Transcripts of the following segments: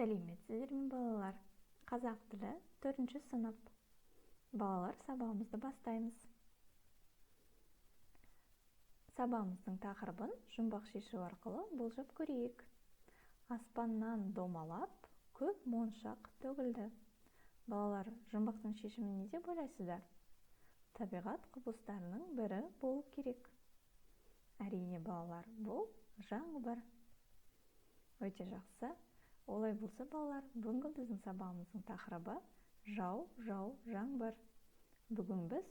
Сәлеметсіздер ме, балалар? Қазақ тілі 4-ші сынып. Балалар, сабағымызды бастаймыз. Сабағымыздың тақырыбын жұмбақ шешу арқылы болжап көрейік. Аспаннан домалап, көп моншақ төгілді. Балалар, жұмбақтың шешімі не деп ойлайсыздар? Табиғат құбылыстарының бірі болу керек. Әрине, балалар, бұл жаңбыр. Өте жақсы. Олай болса, балалар, бүгінгі біздің сабағымыздың тақырыбы жау, жаңбыр. Бүгін біз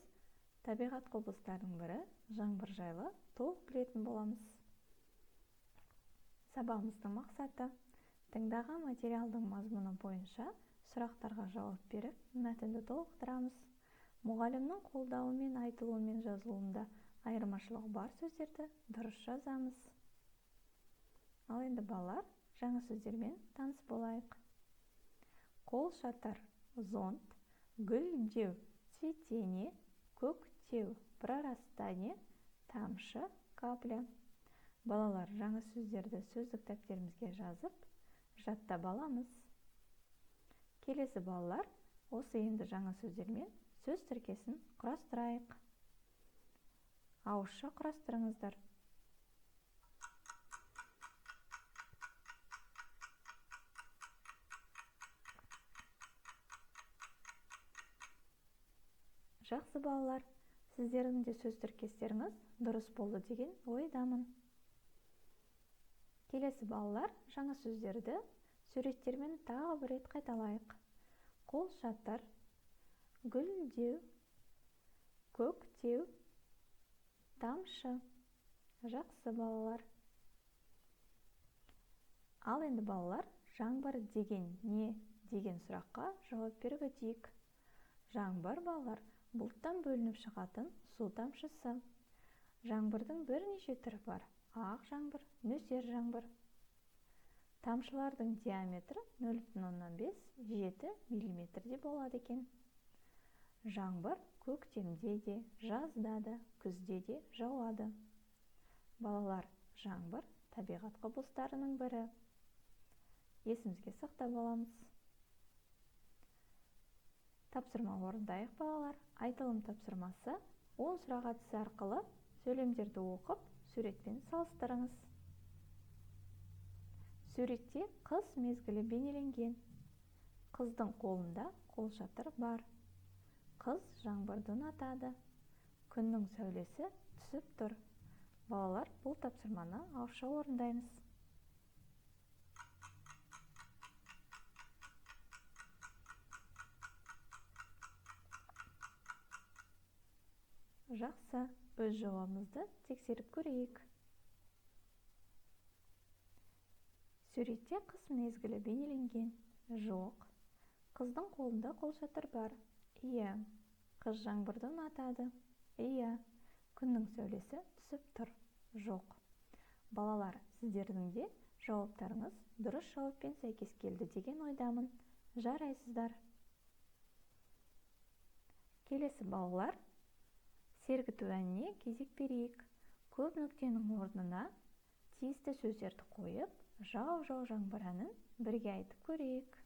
табиғат құбылыстарының бірі жаңбыр жайлы толық білетін боламыз. Сабағымыздың мақсаты тыңдаған материалдың мазмұны бойынша сұрақтарға жауап беріп, мәтінді толықтырамыз. Мұғалімнің қолдауымен, айтылуымен, жазылуында айырмашылығы бар сөздерді дұрыс жазамыз. Ал енді балалар, жаңа сөздермен таныс болайық. Қол шатыр, зонт, гүлдеу, цветение, көктеу, прорастание, тамшы, капля. Балалар, жаңа сөздерді сөздік дәптерімізге жазып, жаттап аламыз. Келесі балалар, осы енді жаңа сөздермен сөз тіркесін құрастырайық. Ауызша құрастырыңыздар. Жақсы балалар, сіздердің де сөз тіркестеріңіз дұрыс болды деген ойдамын. Келесі балалар, жаңа сөздерді суреттермен тағы бір рет қайталайық. Қол шатыр, гүлдеу, көктеу, тамшы. Жақсы балалар. Ал енді балалар, жаңбыр деген не деген сұраққа жауап беріп өтейік. Жаңбыр, балалар, бұлттан бөлініп шығатын су тамшысы. Жаңбырдың бірнеше түрі бар. Ақ жаңбыр, нөсер жаңбыр. Тамшылардың диаметрі 0,5-7 мм болады екен. Жаңбыр көктемде де, жазда да, күзде де жауады. Балалар, жаңбыр табиғат құбылыстарының бірі. Есімізге сақтап аламыз. Тапсырма орындайық, балалар. Айтылым тапсырмасы 10 сұрақ әдісі арқылы сөйлемдерді оқып, суретпен салыстырыңыз. Суретте қыс мезгілі бейнеленген. Қыздың қолында қолшатыр бар. Қыз жаңбырды ұнатады. Күннің сәулесі түсіп тұр. Балалар, бұл тапсырманы ауызша орындаймыз. Жақсы, өз жауабымызды тексеріп көрейік. Суретте қыс мезгілі бейнеленген. Жоқ. Қыздың қолында қолшатыр бар. Иә. Қыз жаңбырды ұнатады. Иә. Күннің сәулесі түсіп тұр. Жоқ. Балалар, сіздердің де жауаптарыңыз дұрыс жауаппен сәйкес келді деген ойдамын. Жарайсыздар. Келесі балалар, сергіту әніне кезек берейік. Көп нүктенің орнына тиісті сөздерді қойып, жау жаңбыр әнін бірге айтып көрейік.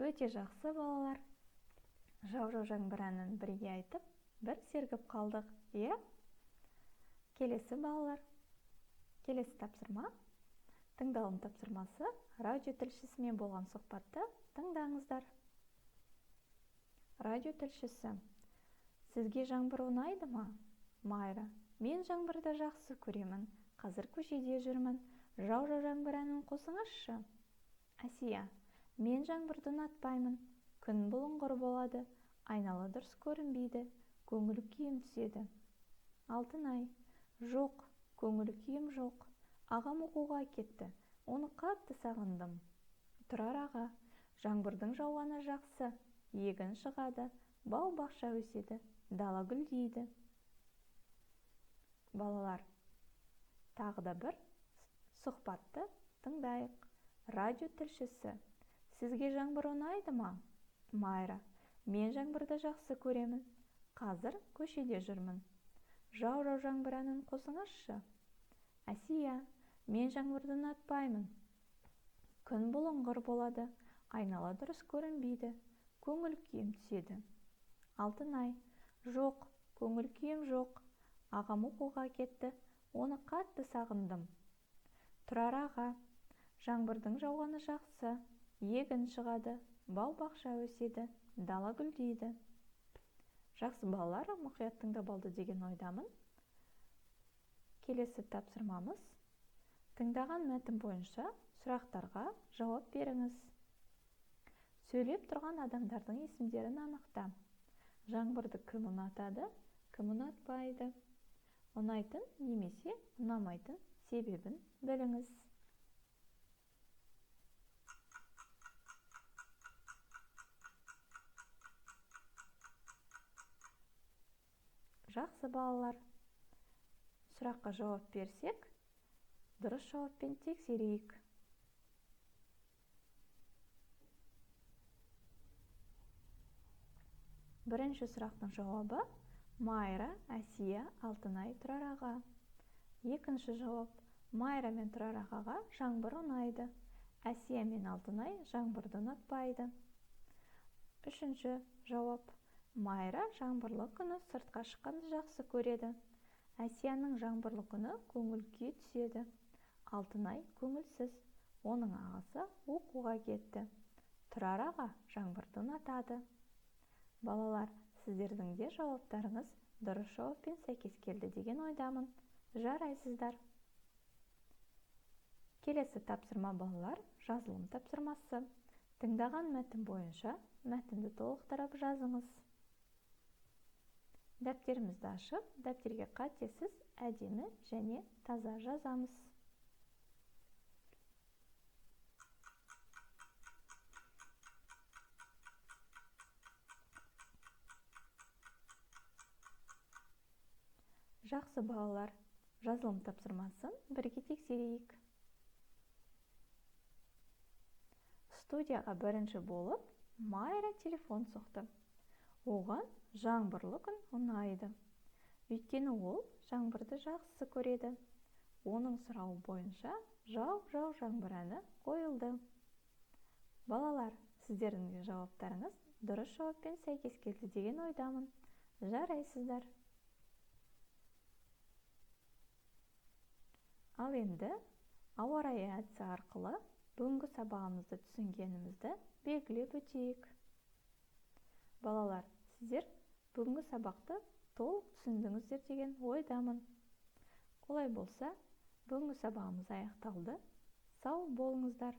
Өте жақсы, балалар. Жау жаңбыр әнін бірге айтып, бір сергіп қалдық. Е? Келесі балалар. Келесі тапсырма. Тыңдалым тапсырмасы радио тілшісімен болған сұхбатты тыңдаңыздар. Радио тілшісі. Сізге жаңбыр ұнайды ма? Майра. Мен жаңбырды жақсы көремін. Қазір көшеде жүрмін. Жау жаңбыр әнін қосыңызшы. Әсия: мен жаңбырды ұнатпаймын. Күн бұлыңғыр болады, айнала дұрыс көрінбейді, көңіл күйім түседі. Алтынай: жоқ, көңіл күйім жоқ. Ағам оқуға кетті, оны қатты сағындым. Тұрар аға: жаңбырдың жауғаны жақсы, егін шығады, бау-бақша өседі, дала гүлдейді. Балалар, тағы да бір сұхбатты тыңдайық. Радио тілшісі: сізге жаңбыр ұнайды ма? Майра: мен жаңбырды жақсы көремін. Қазір көшеде жүрмін. Жау-жау жаңбыр әнін қосыңызшы. Әсия: мен жаңбырды ұнатпаймын. Күн бұлыңғыр болады, айнала дұрыс көрінбейді, көңіл күйім түседі. Алтынай: жоқ, көңіл күйім жоқ. Ағам оқуға кетті, оны қатты сағындым. Тұрар аға: жаңбырдың жауғаны жақсы, егін шығады, бау-бақша өседі, дала гүлдейді. Жақсы балалар, мұқият тыңдап алды деген ойдамын. Келесі тапсырмамыз: тыңдаған мәтін бойынша сұрақтарға жауап беріңіз. Сөйлеп тұрған адамдардың есімдерін анықта. Жаңбырды кім ұнатады, кім ұнатпайды? Ұнайтын немесе ұнамайтын себебін біліңіз. Жақсы балалар, сұраққа жауап берсек, дұрыс жауаппен тексерейік. Бірінші сұрақтың жауабы: Майра, Әсия, Алтынай, Тұрар аға. Екінші жауап: Майра мен Тұрар ағаға жаңбыр ұнайды. Әсия мен Алтынай жаңбырды ұнатпайды. Үшінші жауап: Майра жаңбырлы күні сыртқа шыққанды жақсы көреді. Әсияның жаңбырлы күні көңіл күйі түседі. Алтынай көңілсіз, оның ағасы оқуға кетті. Тұрар аға жаңбырды ұнатады. Балалар, сіздердің де жауаптарыңыз дұрыс жауаппен сәйкес келді деген ойдамын. Жарайсыздар. Келесі тапсырма балалар, жазылым тапсырмасы. Тыңдаған мәтін бойынша мәтінді толықтырып жазыңыз. Дәптерімізді ашып, дәптерге қатесіз, әдемі және таза жазамыз. Жақсы балалар, жазылым тапсырмасын бірге тексерейік. Студияға бірінші болып Майра телефон соқты. Оған жаңбырлы күн ұнайды. Өйткені ол жаңбырды жақсы көреді. Оның сұрауы бойынша жау-жау жаңбыр әні қойылды. Балалар, сіздердің де жауаптарыңыз дұрыс жауаппен сәйкес келді деген ойдамын. Жарайсыздар. Ал енді ауа райы әдісі арқылы бүгінгі сабағымызды түсінгенімізді белгілеп өтейік. Балалар, сіздер бүгінгі сабақты толық түсіндіңіздер деген ойдамын. Олай болса, бүгінгі сабағымыз аяқталды. Сау болыңыздар.